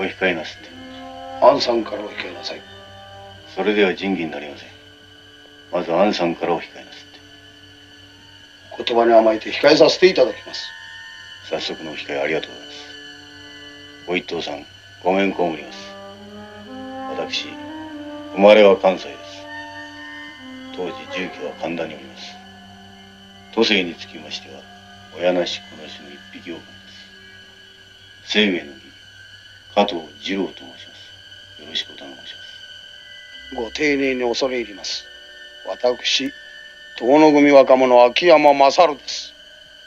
お控えなすって。アンさんからお控えなさい。それでは仁義になりません。まずアンさんからお控えなすって。言葉に甘えて控えさせていただきます。早速のお控えありがとうございます。ご一等さん、ごめんこむります。私、生まれは関西です。当時住居は神田におります。都政につきましては、親なし子なしの一匹狼です。清兵衛の義、加藤二郎と申します。よろしくお頼みします。ご丁寧に恐れ入ります。私、遠野組若者秋山勝です。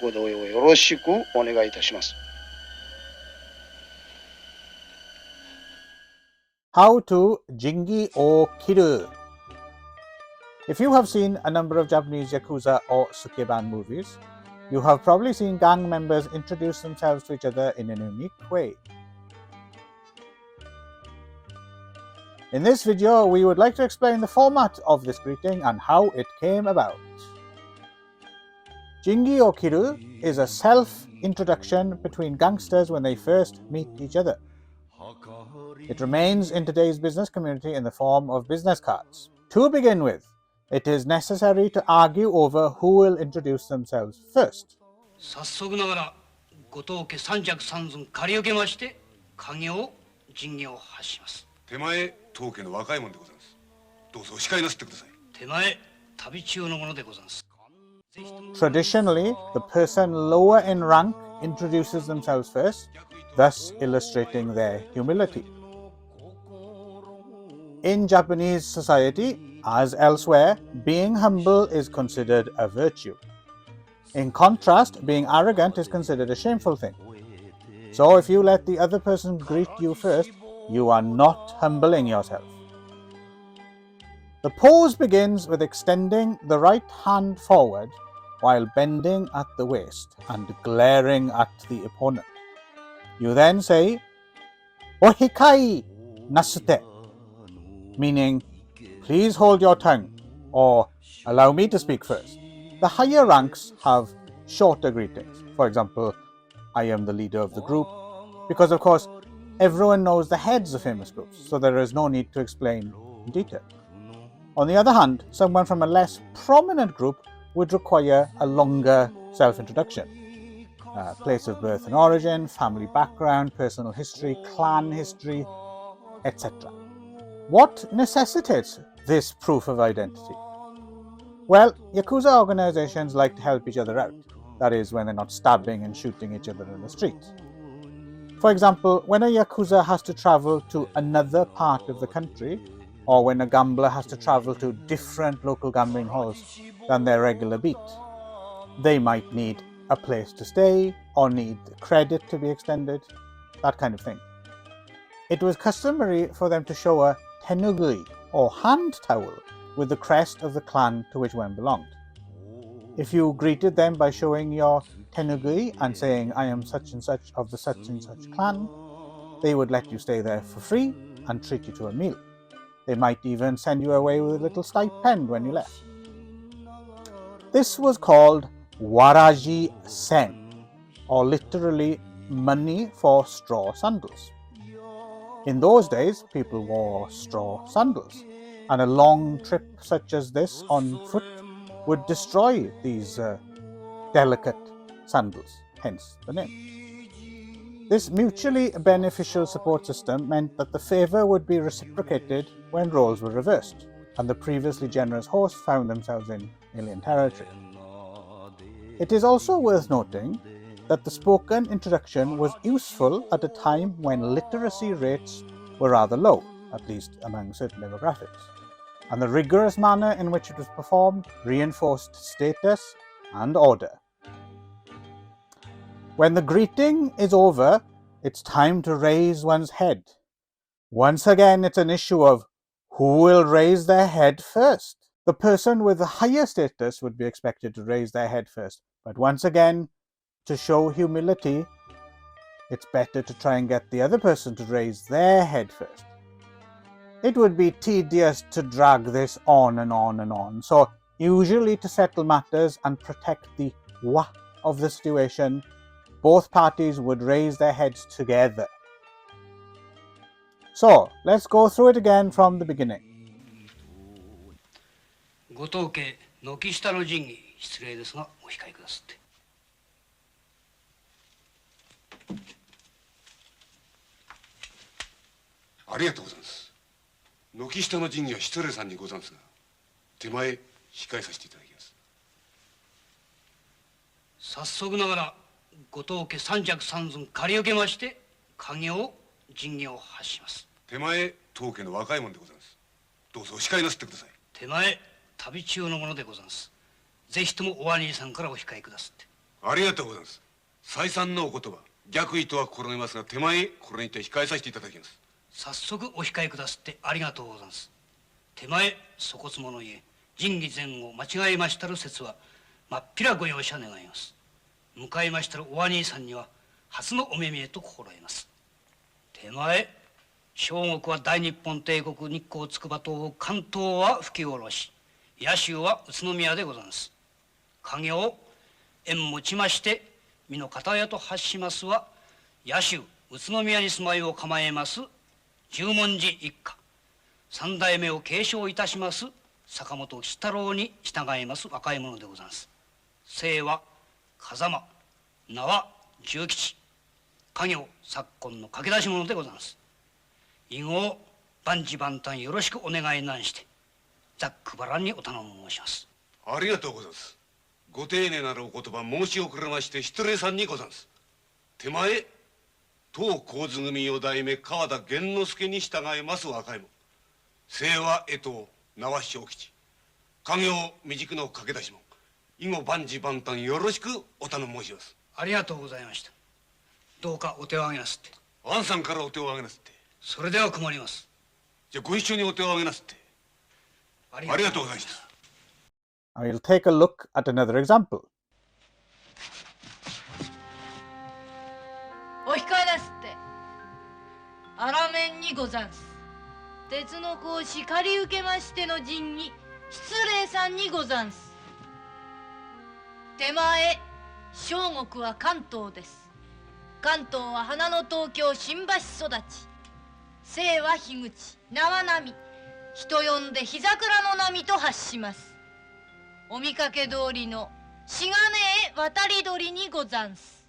ご同様よろしくお願いいたします。How to Jingi or Kiru. If you have seen a number of Japanese Yakuza or Sukeban movies, you have probably seen gang members introduce themselves to each other in a unique way. In this video, we would like to explain the format of this greeting and how it came about. Jingi or Kiru is a self-introduction between gangsters when they first meet each other. It remains in today's business community in the form of business cards. To begin with, it is necessary to argue over who will introduce themselves first. 早速ながらご当家三尺三寸借り受けまして家業人業を発します。手前当家の若い者でございます。どうぞお控えなさってください。手前旅中のものでございます。 Traditionally, the person lower in rank introduces themselves first, thus illustrating their humility. In Japanese society, as elsewhere, being humble is considered a virtue. In contrast, being arrogant is considered a shameful thing. So if you let the other person greet you first, you are not humbling yourself. The pose begins with extending the right hand forward while bending at the waist and glaring at the opponent. You then say, "Ohikai nasute," meaning, "Please hold your tongue," or "Allow me to speak first." The higher ranks have shorter greetings. For example, "I am the leader of the group," because of course everyone knows the heads of famous groups, so there is no need to explain in detail. On the other hand, someone from a less prominent group would require a longer self-introduction. Place of birth and origin, family background, personal history, clan history, etc. What necessitates this proof of identity? Well, Yakuza organizations like to help each other out. That is, when they're not stabbing and shooting each other in the streets. For example, when a Yakuza has to travel to another part of the country, or when a gambler has to travel to different local gambling halls than their regular beat, they might need a place to stay or need credit to be extended, that kind of thing. It was customary for them to show a tenugui, or hand towel, with the crest of the clan to which one belonged. If you greeted them by showing your tenugui and saying, "I am such and such of the such and such clan," they would let you stay there for free and treat you to a meal. They might even send you away with a little stipend when you left. This was called waraji sen, or literally money for straw sandals. In those days, people wore straw sandals, and a long trip such as this on foot would destroy these delicate sandals, hence the name. This mutually beneficial support system meant that the favour would be reciprocated when roles were reversed, and the previously generous host found themselves in alien territory. It is also worth noting that the spoken introduction was useful at a time when literacy rates were rather low, at least among certain demographics, and the rigorous manner in which it was performed reinforced status and order. When the greeting is over, it's time to raise one's head. Once again, it's an issue of who will raise their head first. The person with the higher status would be expected to raise their head first, but once again, to show humility, it's better to try and get the other person to raise their head first. It would be tedious to drag this on and on and on, so usually to settle matters and protect the wa of the situation, both parties would raise their heads together. So, let's go through it again from the beginning. ご当家軒下の仁義失礼ですがお控えくださって。ありがとうございます。軒下の仁義は失礼さんにござんすが、手前控えさせていただきます。早速ながらご当家三尺三寸借り受けまして家業仁義を発します。手前当家の若い者でございます。どうぞお控えなさってください。手前旅中のものでござんす。ぜひともお兄さんからお控えくださって。ありがとうございます。再三のお言葉、逆意とは心得ますが、手前これにて控えさせていただきます。早速お控えくださってありがとうござんす。手前粗骨者ゆえ仁義前後間違えましたる説はまっぴらご容赦願います。向かいましたるお兄さんには初のお目見えと心得ます。手前小国は大日本帝国日光筑波東北関東は吹き下ろし、野州は宇都宮でござんす。家業縁持ちまして身の片親と発しますは野州宇都宮に住まいを構えます十文字一家三代目を継承いたします坂本喜太郎に従います若い者でござんす。姓は風間、名は重吉、家業昨今の駆け出し者でござんす。以後万事万端よろしくお願いなんしてざっくばらんにお頼み申します。ありがとうございます。ご丁寧なるお言葉申し遅れまして失礼さんにござんす。手前当神津組四代目川田源之助に従います若い者、姓は江藤、名は正吉、家業未熟の駆け出し者、以後万事万端よろしくお頼み申します。ありがとうございました。どうかお手を挙げなすって。アンさんからお手を挙げなすって。それでは困ります。じゃあご一緒にお手を挙げなすって。ありがとうございました。I'll take a look at another example. お控えなすって。荒面にござんす。鉄の格子借り受けましての陣に失礼さんにござんす。手前小国は関東です。関東は花の東京新橋育ち。姓は樋口、名は波、人呼んで日桜の波と発します。お見かけ通りのしがねえ渡り鳥にござんす。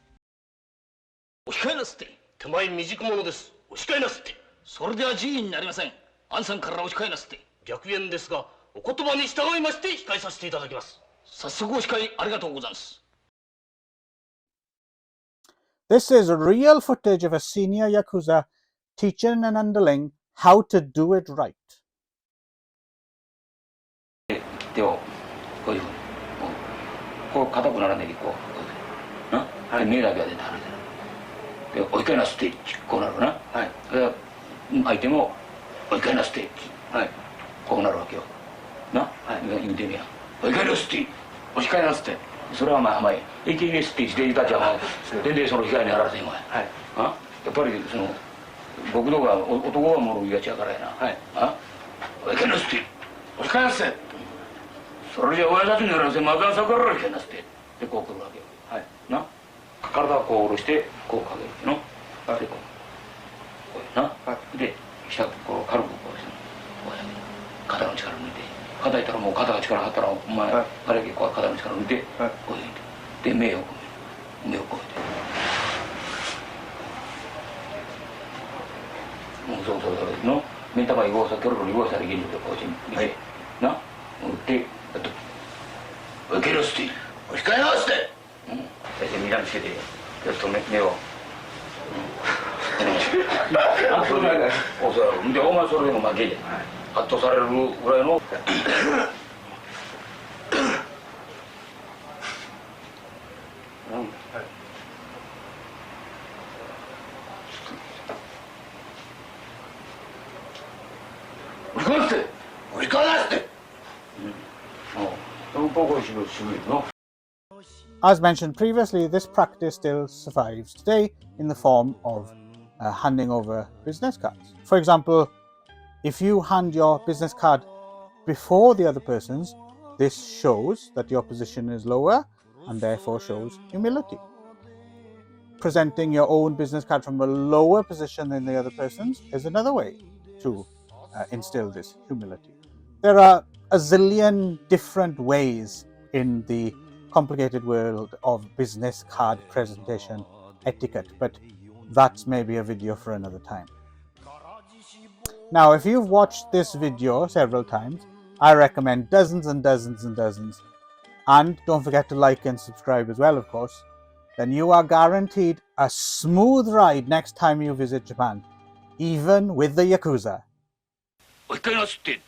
お控えなすって。手前未熟者です。お控えなすって。それでは辞意になりません。アンさんからお控えなすって。逆言ですがお言葉に従いまして控えさせていただきます。早速お控えありがとうございます。This is real footage of a senior Yakuza teaching an underling how to do it right. 手をこういうふうにこう硬くならないでこうな、はい、目だけは出て離れてるでお控えなすってこうなるな、はい、相手もお控えなすって、はい、こうなるわけよな、はい、言うてみやお控えなすってお控えなすってそれはまあまあAKSって自転車たちは全然その控えにならせんわ、はい、やっぱりその僕のが男はもの言いがちやからやな、はい、お控えなすってお控えなすってそれじゃ親たちにやらせまずは逆らいけなすってでこう来るわけよ、はい、な体をこう下ろしてこうかけるの、はい、でこうな、はい、で下こう軽くこうですねこうやって肩の力抜いて肩いったらもう肩が力張ったらお前、はい、あれこう肩の力抜いて、はい、こういうで目をこう目をこうやってもうそうそれの目ん玉いごうさキョロキョロいごうさで現状でこうして見て、はい、なで受けるすってお控えなすって、大体睨みつけてやっと目をそれでお前それでも負けじゃ圧倒されるぐらいのお控えなすってお控えなすって。As mentioned previously, this practice still survives today in the form of handing over business cards. For example, if you hand your business card before the other person's, this shows that your position is lower and therefore shows humility. presenting your own business card from a lower position than the other person's is another way to instill this humility. There are a zillion different ways in the complicated world of business card presentation etiquette, but that's maybe a video for another time. Now, if you've watched this video several times, I recommend dozens and dozens and dozens, and don't forget to like and subscribe as well, of course, then you are guaranteed a smooth ride next time you visit Japan, even with the Yakuza. お控えなすって